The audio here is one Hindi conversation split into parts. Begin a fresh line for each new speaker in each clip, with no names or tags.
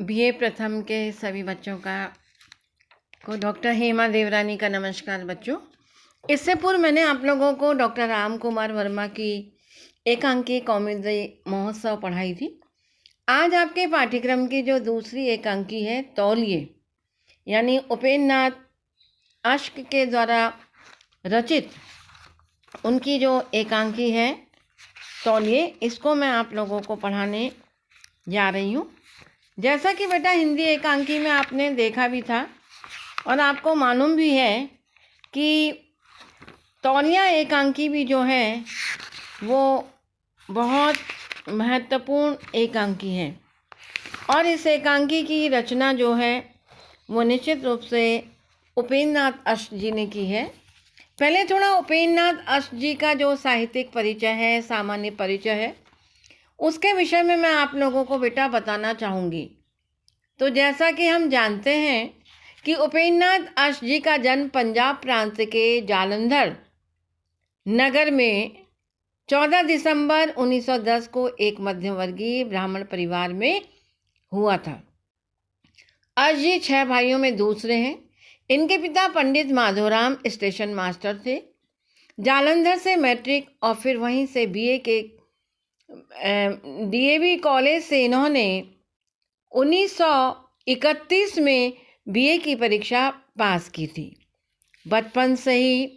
बीए प्रथम के सभी बच्चों को डॉक्टर हेमा देवरानी का नमस्कार बच्चों। इससे पूर्व मैंने आप लोगों को डॉक्टर राम कुमार वर्मा की एकांकी कौमुदी महोत्सव पढ़ाई थी। आज आपके पाठ्यक्रम की जो दूसरी एकांकी है तौलिए, यानी उपेंद्र नाथ अश्क के द्वारा रचित उनकी जो एकांकी है तौलिए, इसको मैं आप लोगों को पढ़ाने जा रही हूँ। जैसा कि बेटा हिंदी एकांकी में आपने देखा भी था और आपको मालूम भी है कि तौलिया एकांकी भी जो है वो बहुत महत्वपूर्ण एकांकी है और इस एकांकी की रचना जो है वो निश्चित रूप से उपेंद्र नाथ अश्क जी ने की है। पहले थोड़ा उपेंद्र नाथ अश्क जी का जो साहित्यिक परिचय है, सामान्य परिचय है, उसके विषय में मैं आप लोगों को बेटा बताना चाहूँगी। तो जैसा कि हम जानते हैं कि उपेंद्र नाथ अश्क जी का जन्म पंजाब प्रांत के जालंधर नगर में 14 दिसंबर 1910 को एक मध्यमवर्गीय ब्राह्मण परिवार में हुआ था। अश्क जी 6 भाइयों में दूसरे हैं। इनके पिता पंडित माधोराम स्टेशन मास्टर थे। जालंधर से मैट्रिक और फिर वहीं से बीए के डीएवी कॉलेज से इन्होंने 1931 में बीए की परीक्षा पास की थी। बचपन से ही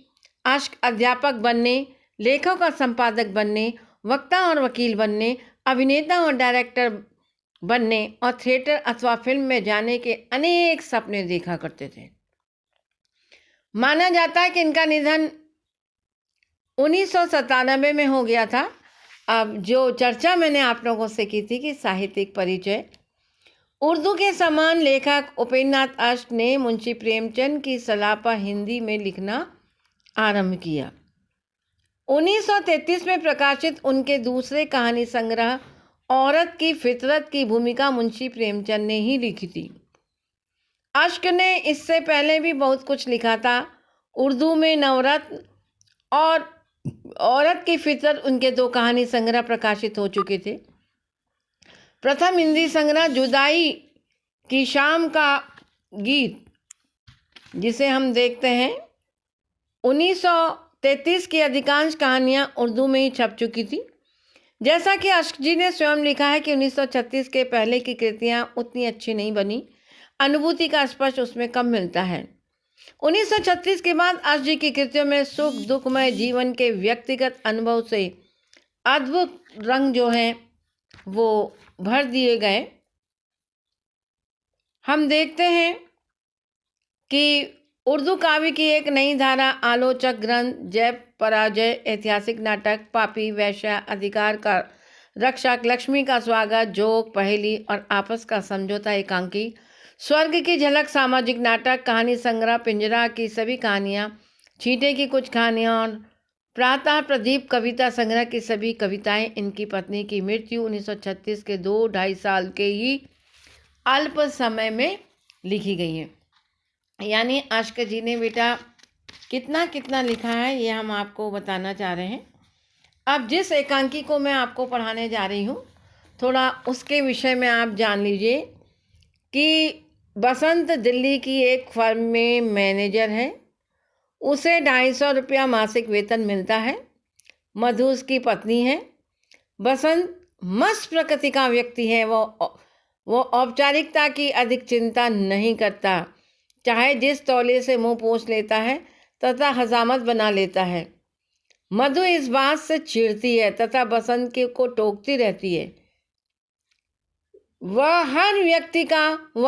अश्क अध्यापक बनने, लेखक और संपादक बनने, वक्ता और वकील बनने, अभिनेता और डायरेक्टर बनने और थिएटर अथवा फिल्म में जाने के अनेक सपने देखा करते थे। माना जाता है कि इनका निधन 1997 में हो गया था। अब जो चर्चा मैंने आप लोगों से की थी कि साहित्यिक परिचय, उर्दू के समान लेखक उपेंद्र नाथ अश्क ने मुंशी प्रेमचंद की सलाह पर हिंदी में लिखना आरंभ किया। 1933 में प्रकाशित उनके दूसरे कहानी संग्रह औरत की फितरत की भूमिका मुंशी प्रेमचंद ने ही लिखी थी। अश्क ने इससे पहले भी बहुत कुछ लिखा था। उर्दू में नवरत्न और औरत की फितरत उनके 2 कहानी संग्रह प्रकाशित हो चुके थे। प्रथम हिंदी संग्रह जुदाई की शाम का गीत, जिसे हम देखते हैं, 1933 की अधिकांश कहानियां उर्दू में ही छप चुकी थी। जैसा कि अश्क जी ने स्वयं लिखा है कि 1936 के पहले की कृतियां उतनी अच्छी नहीं बनी, अनुभूति का स्पर्श उसमें कम मिलता है। 1936 के बाद अश्क जी की कृतियों में सुख दुखमय जीवन के व्यक्तिगत अनुभव से अद्भुत रंग जो है वो भर दिए गए। हम देखते हैं कि उर्दू काव्य की एक नई धारा, आलोचक ग्रंथ, जय पराजय, ऐतिहासिक नाटक, पापी, वैश्या, अधिकार का रक्षक, लक्ष्मी का स्वागत, जोक, पहेली और आपस का समझौता एकांकी, स्वर्ग की झलक सामाजिक नाटक, कहानी संग्रह पिंजरा की सभी कहानियाँ, छींटे की कुछ कहानियाँ और प्रातः प्रदीप कविता संग्रह की सभी कविताएं, इनकी पत्नी की मृत्यु 1936 के 2-2.5 साल के ही अल्प समय में लिखी गई है। यानी अश्क जी ने बेटा कितना कितना लिखा है ये हम आपको बताना चाह रहे हैं। अब जिस एकांकी को मैं आपको पढ़ाने जा रही हूँ, थोड़ा उसके विषय में आप जान लीजिए कि बसंत दिल्ली की एक फर्म में मैनेजर है। उसे 250 रुपया मासिक वेतन मिलता है। मधु उसकी पत्नी है। बसंत मस्त प्रकृति का व्यक्ति है। वो औपचारिकता की अधिक चिंता नहीं करता, चाहे जिस तौले से मुंह पोंछ लेता है तथा हजामत बना लेता है। मधु इस बात से चिढ़ती है तथा बसंत को टोकती रहती है। वह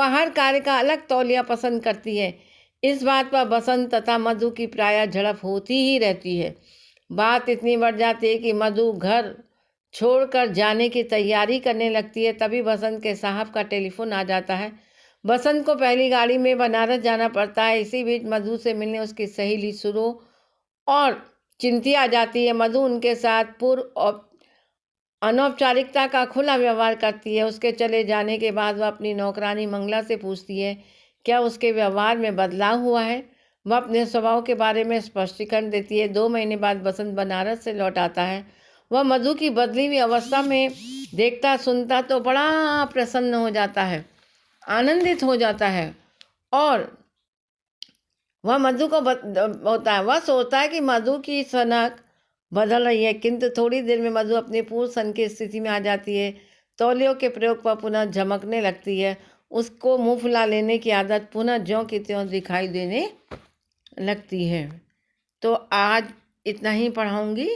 हर कार्य का अलग तौलिया पसंद करती है। इस बात पर बसंत तथा मधु की प्रायः झड़प होती ही रहती है। बात इतनी बढ़ जाती है कि मधु घर छोड़कर जाने की तैयारी करने लगती है। तभी बसंत के साहब का टेलीफोन आ जाता है। बसंत को पहली गाड़ी में बनारस जाना पड़ता है। इसी बीच मधु से मिलने उसकी सहेली सुरो और चिंती आ जाती है। मधु उनके साथ पूर्व अनौपचारिकता का खुला व्यवहार करती है। उसके चले जाने के बाद वह अपनी नौकरानी मंगला से पूछती है क्या उसके व्यवहार में बदलाव हुआ है। वह अपने स्वभाव के बारे में स्पष्टीकरण देती है। 2 महीने बाद बसंत बनारस से लौट आता है। वह मधु की बदली हुई अवस्था में देखता सुनता तो बड़ा प्रसन्न हो जाता है। आनंदित हो जाता है और वह मधु को होता है, वह सोचता है कि मधु की सनक बदल रही है, किंतु थोड़ी देर में मधु अपने पूर्व सन की स्थिति में आ जाती है। तौलियों के प्रयोग पर पुनः झमकने लगती है, उसको मुंह फुला लेने की आदत पुनः ज्यों की त्यों दिखाई देने लगती है। तो आज इतना ही पढ़ाऊँगी।